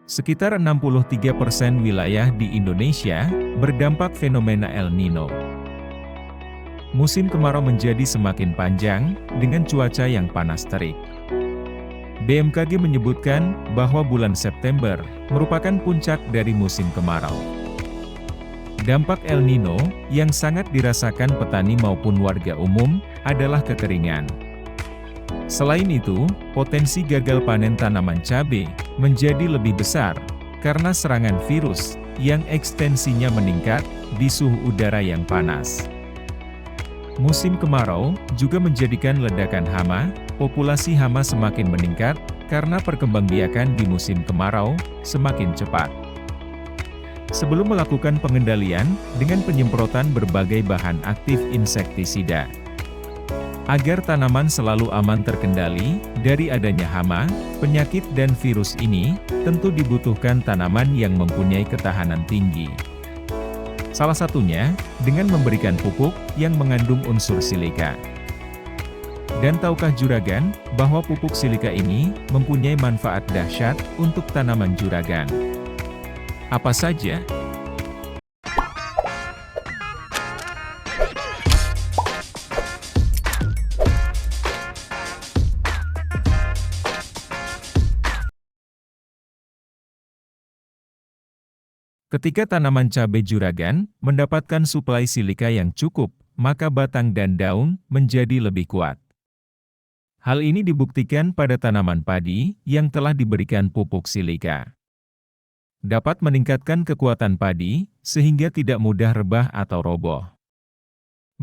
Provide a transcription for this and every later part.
Sekitar 63% wilayah di Indonesia berdampak fenomena El Nino. Musim kemarau menjadi semakin panjang, dengan cuaca yang panas terik. BMKG menyebutkan bahwa bulan September merupakan puncak dari musim kemarau. Dampak El Nino yang sangat dirasakan petani maupun warga umum adalah kekeringan. Selain itu, potensi gagal panen tanaman cabai menjadi lebih besar karena serangan virus yang ekstensinya meningkat di suhu udara yang panas. Musim kemarau juga menjadikan ledakan hama. Populasi hama semakin meningkat karena perkembangbiakan di musim kemarau semakin cepat. Sebelum melakukan pengendalian dengan penyemprotan berbagai bahan aktif insektisida, agar tanaman selalu aman terkendali dari adanya hama, penyakit dan virus ini, tentu dibutuhkan tanaman yang mempunyai ketahanan tinggi. Salah satunya, dengan memberikan pupuk yang mengandung unsur silika. Dan tahukah juragan, bahwa pupuk silika ini mempunyai manfaat dahsyat untuk tanaman juragan? Apa saja? Ketika tanaman cabai juragan mendapatkan suplai silika yang cukup, maka batang dan daun menjadi lebih kuat. Hal ini dibuktikan pada tanaman padi yang telah diberikan pupuk silika. Dapat meningkatkan kekuatan padi, sehingga tidak mudah rebah atau roboh.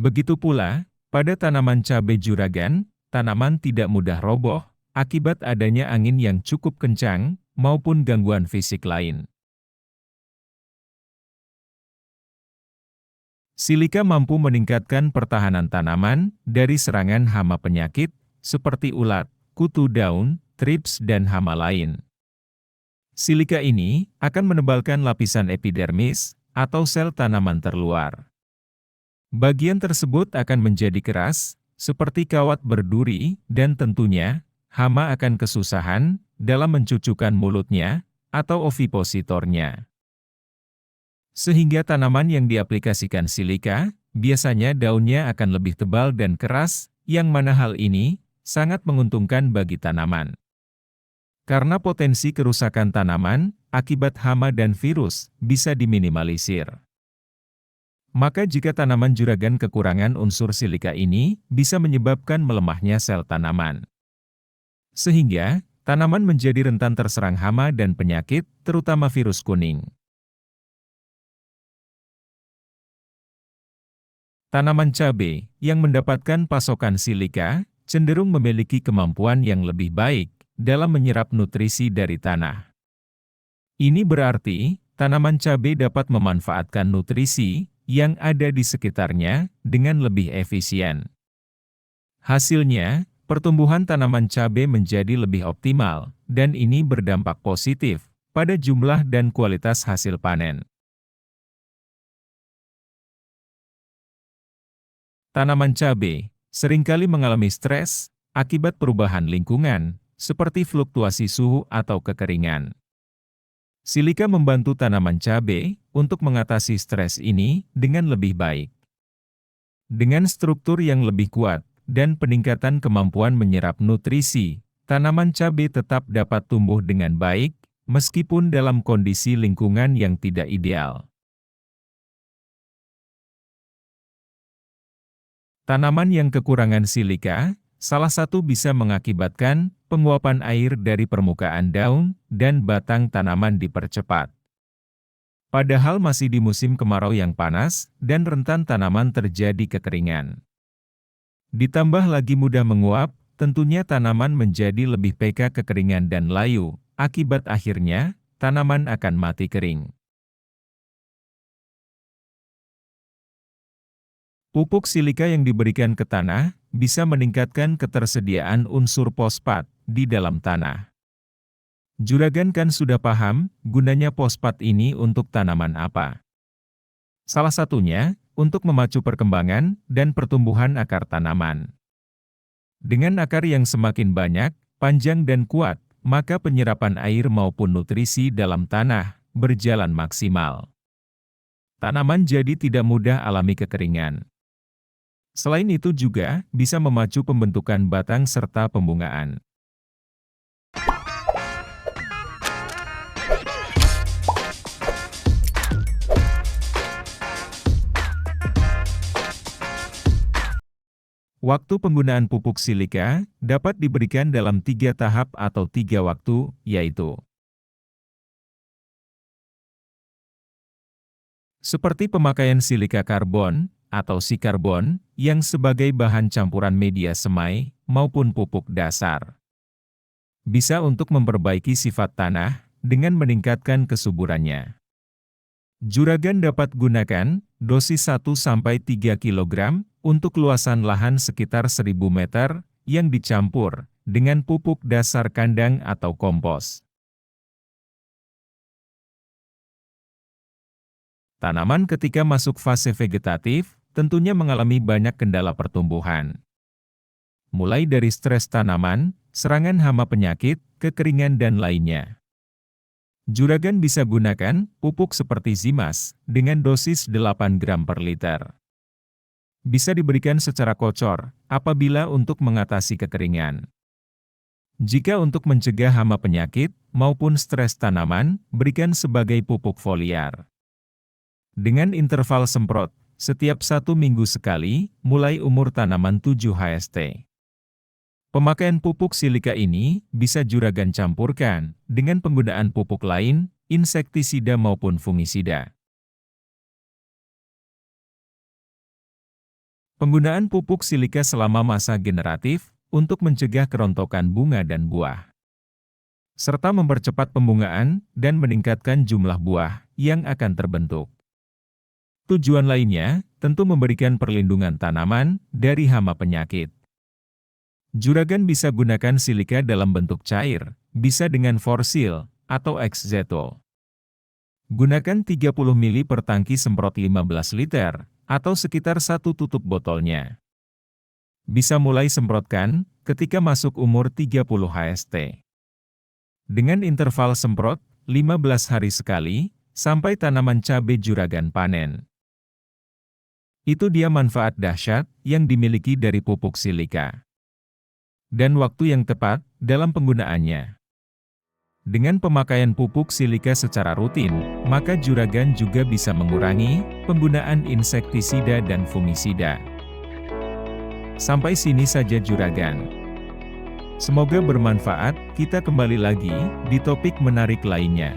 Begitu pula, pada tanaman cabai juragan, tanaman tidak mudah roboh, akibat adanya angin yang cukup kencang, maupun gangguan fisik lain. Silika mampu meningkatkan pertahanan tanaman dari serangan hama penyakit, seperti ulat, kutu daun, trips dan hama lain. Silika ini akan menebalkan lapisan epidermis, atau sel tanaman terluar. Bagian tersebut akan menjadi keras, seperti kawat berduri, dan tentunya, hama akan kesusahan dalam mencucukkan mulutnya, atau ovipositornya. Sehingga tanaman yang diaplikasikan silika, biasanya daunnya akan lebih tebal dan keras, yang mana hal ini sangat menguntungkan bagi tanaman. Karena potensi kerusakan tanaman akibat hama dan virus bisa diminimalisir. Maka jika tanaman juragan kekurangan unsur silika ini, bisa menyebabkan melemahnya sel tanaman. Sehingga, tanaman menjadi rentan terserang hama dan penyakit, terutama virus kuning. Tanaman cabai yang mendapatkan pasokan silika cenderung memiliki kemampuan yang lebih baik dalam menyerap nutrisi dari tanah. Ini berarti, tanaman cabai dapat memanfaatkan nutrisi yang ada di sekitarnya dengan lebih efisien. Hasilnya, pertumbuhan tanaman cabai menjadi lebih optimal, dan ini berdampak positif pada jumlah dan kualitas hasil panen. Tanaman cabai seringkali mengalami stres akibat perubahan lingkungan, seperti fluktuasi suhu atau kekeringan. Silika membantu tanaman cabai untuk mengatasi stres ini dengan lebih baik. Dengan struktur yang lebih kuat dan peningkatan kemampuan menyerap nutrisi, tanaman cabai tetap dapat tumbuh dengan baik, meskipun dalam kondisi lingkungan yang tidak ideal. Tanaman yang kekurangan silika, salah satu bisa mengakibatkan penguapan air dari permukaan daun dan batang tanaman dipercepat. Padahal masih di musim kemarau yang panas dan rentan tanaman terjadi kekeringan. Ditambah lagi mudah menguap, tentunya tanaman menjadi lebih peka kekeringan dan layu, akibat akhirnya tanaman akan mati kering. Pupuk silika yang diberikan ke tanah bisa meningkatkan ketersediaan unsur fosfat di dalam tanah. Juragan kan sudah paham gunanya fosfat ini untuk tanaman apa. Salah satunya untuk memacu perkembangan dan pertumbuhan akar tanaman. Dengan akar yang semakin banyak, panjang dan kuat, maka penyerapan air maupun nutrisi dalam tanah berjalan maksimal. Tanaman jadi tidak mudah alami kekeringan. Selain itu juga bisa memacu pembentukan batang serta pembungaan. Waktu penggunaan pupuk silika dapat diberikan dalam 3 tahap atau 3 waktu, yaitu seperti pemakaian silika karbon atau sikarbon yang sebagai bahan campuran media semai maupun pupuk dasar. Bisa untuk memperbaiki sifat tanah dengan meningkatkan kesuburannya. Juragan dapat gunakan dosis 1-3 kg untuk luasan lahan sekitar 1000 meter yang dicampur dengan pupuk dasar kandang atau kompos. Tanaman ketika masuk fase vegetatif tentunya mengalami banyak kendala pertumbuhan. Mulai dari stres tanaman, serangan hama penyakit, kekeringan dan lainnya. Juragan bisa gunakan pupuk seperti Zimas dengan dosis 8 gram per liter. Bisa diberikan secara kocor apabila untuk mengatasi kekeringan. Jika untuk mencegah hama penyakit maupun stres tanaman, berikan sebagai pupuk foliar. Dengan interval semprot, setiap 1 minggu sekali, mulai umur tanaman 7 HST. Pemakaian pupuk silika ini bisa juragan campurkan dengan penggunaan pupuk lain, insektisida maupun fungisida. Penggunaan pupuk silika selama masa generatif untuk mencegah kerontokan bunga dan buah, serta mempercepat pembungaan dan meningkatkan jumlah buah yang akan terbentuk. Tujuan lainnya tentu memberikan perlindungan tanaman dari hama penyakit. Juragan bisa gunakan silika dalam bentuk cair, bisa dengan Forsil atau X-Zeto. Gunakan 30 ml per tangki semprot 15 liter, atau sekitar 1 tutup botolnya. Bisa mulai semprotkan ketika masuk umur 30 HST. Dengan interval semprot 15 hari sekali, sampai tanaman cabai juragan panen. Itu dia manfaat dahsyat yang dimiliki dari pupuk silika. Dan waktu yang tepat dalam penggunaannya. Dengan pemakaian pupuk silika secara rutin, maka juragan juga bisa mengurangi penggunaan insektisida dan fungisida. Sampai sini saja juragan. Semoga bermanfaat, kita kembali lagi di topik menarik lainnya.